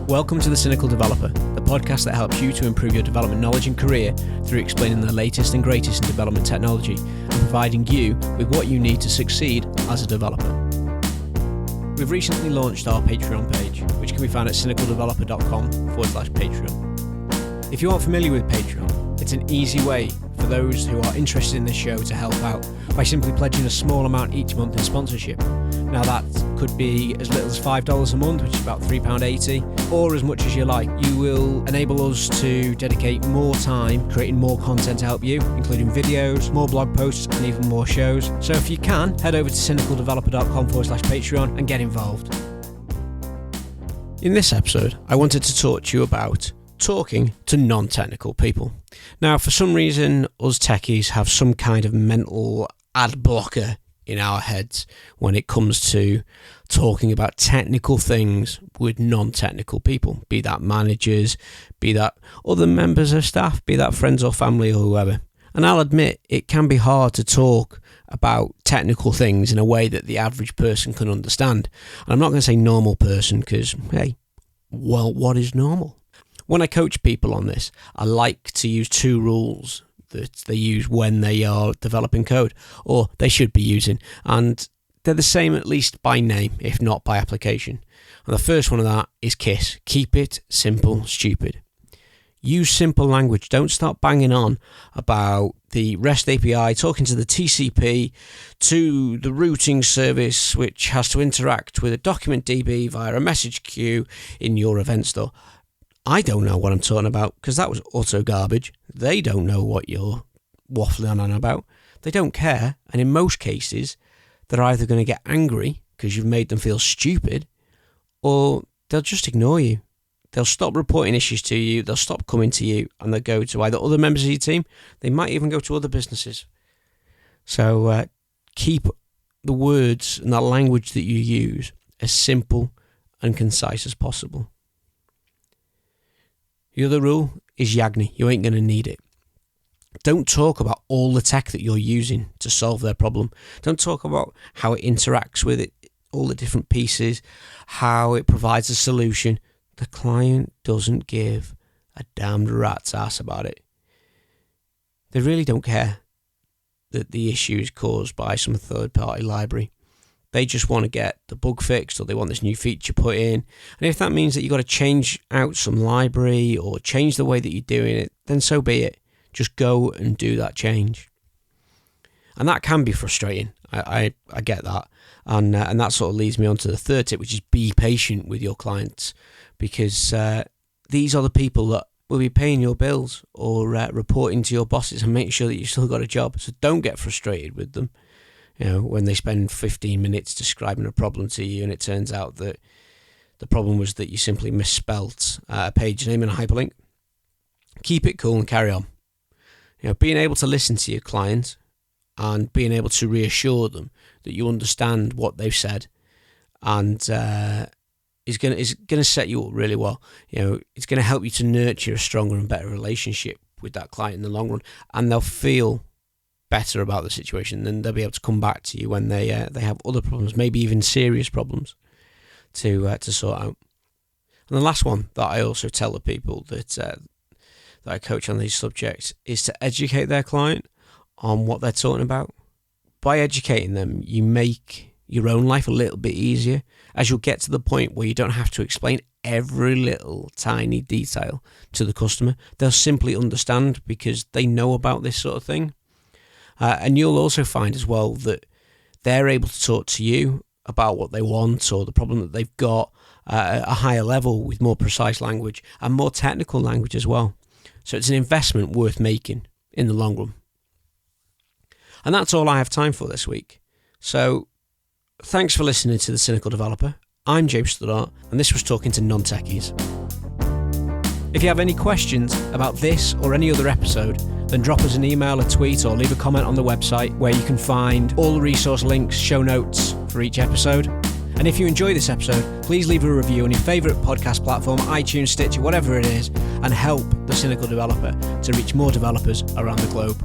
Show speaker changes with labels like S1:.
S1: Welcome to The Cynical Developer, the podcast that helps you to improve your development knowledge and career through explaining the latest and greatest in development technology and providing you with what you need to succeed as a developer. We've recently launched our Patreon page, which can be found at cynicaldeveloper.com/Patreon. If you aren't familiar with Patreon, it's an easy way for those who are interested in this show to help out by simply pledging a small amount each month in sponsorship. Now that could be as little as $5 a month, which is about £3.80, or as much as you like. You will enable us to dedicate more time creating more content to help you, including videos, more blog posts, and even more shows. So if you can, head over to cynicaldeveloper.com/Patreon and get involved. In this episode, I wanted to talk to you about talking to non-technical people. Now, for some reason, us techies have some kind of mental ad blocker in our heads when it comes to talking about technical things with non-technical people, be that managers, be that other members of staff, be that friends or family or whoever. And I'll admit, it can be hard to talk about technical things in a way that the average person can understand. And I'm not going to say normal person because, hey, well, what is normal? When I coach people on this, I like to use two rules that they use when they are developing code, or they should be using, and they're the same at least by name, if not by application. And the first one of that is KISS. Keep it simple, stupid. Use simple language. Don't start banging on about the REST API, talking to the TCP, to the routing service, which has to interact with a document DB via a message queue in your event store. I don't know what I'm talking about because that was utter garbage. They don't know what you're waffling on about. They don't care. And in most cases, they're either going to get angry because you've made them feel stupid, or they'll just ignore you. They'll stop reporting issues to you. They'll stop coming to you, and they'll go to either other members of your team. They might even go to other businesses. So keep the words and the language that you use as simple and concise as possible. The other rule is Yagni. You ain't going to need it. Don't talk about all the tech that you're using to solve their problem. Don't talk about how it interacts with it, all the different pieces, how it provides a solution. The client doesn't give a damned rat's ass about it. They really don't care that the issue is caused by some third-party library. They just want to get the bug fixed, or they want this new feature put in. And if that means that you've got to change out some library or change the way that you're doing it, then so be it. Just go and do that change. And that can be frustrating. I get that. And that sort of leads me on to the third tip, which is be patient with your clients, because these are the people that will be paying your bills or reporting to your bosses and making sure that you've still got a job. So don't get frustrated with them. You know, when they spend 15 minutes describing a problem to you and it turns out that the problem was that you simply misspelt a page name in a hyperlink. Keep it cool and carry on. You know, being able to listen to your client and being able to reassure them that you understand what they've said and is going to set you up really well. You know, it's going to help you to nurture a stronger and better relationship with that client in the long run, and they'll feel better about the situation. Then they'll be able to come back to you when they have other problems, maybe even serious problems to sort out. And the last one that I also tell the people that I coach on these subjects is to educate their client on what they're talking about. By educating them, you make your own life a little bit easier, as you'll get to the point where you don't have to explain every little tiny detail to the customer. They'll simply understand because they know about this sort of thing. And you'll also find as well that they're able to talk to you about what they want or the problem that they've got at a higher level with more precise language and more technical language as well. So it's an investment worth making in the long run. And that's all I have time for this week. So thanks for listening to The Cynical Developer. I'm James Stoddart, and this was Talking to Non-Techies. If you have any questions about this or any other episode, then drop us an email, a tweet, or leave a comment on the website where you can find all the resource links, show notes for each episode. And if you enjoy this episode, please leave a review on your favourite podcast platform, iTunes, Stitcher, whatever it is, and help The Cynical Developer to reach more developers around the globe.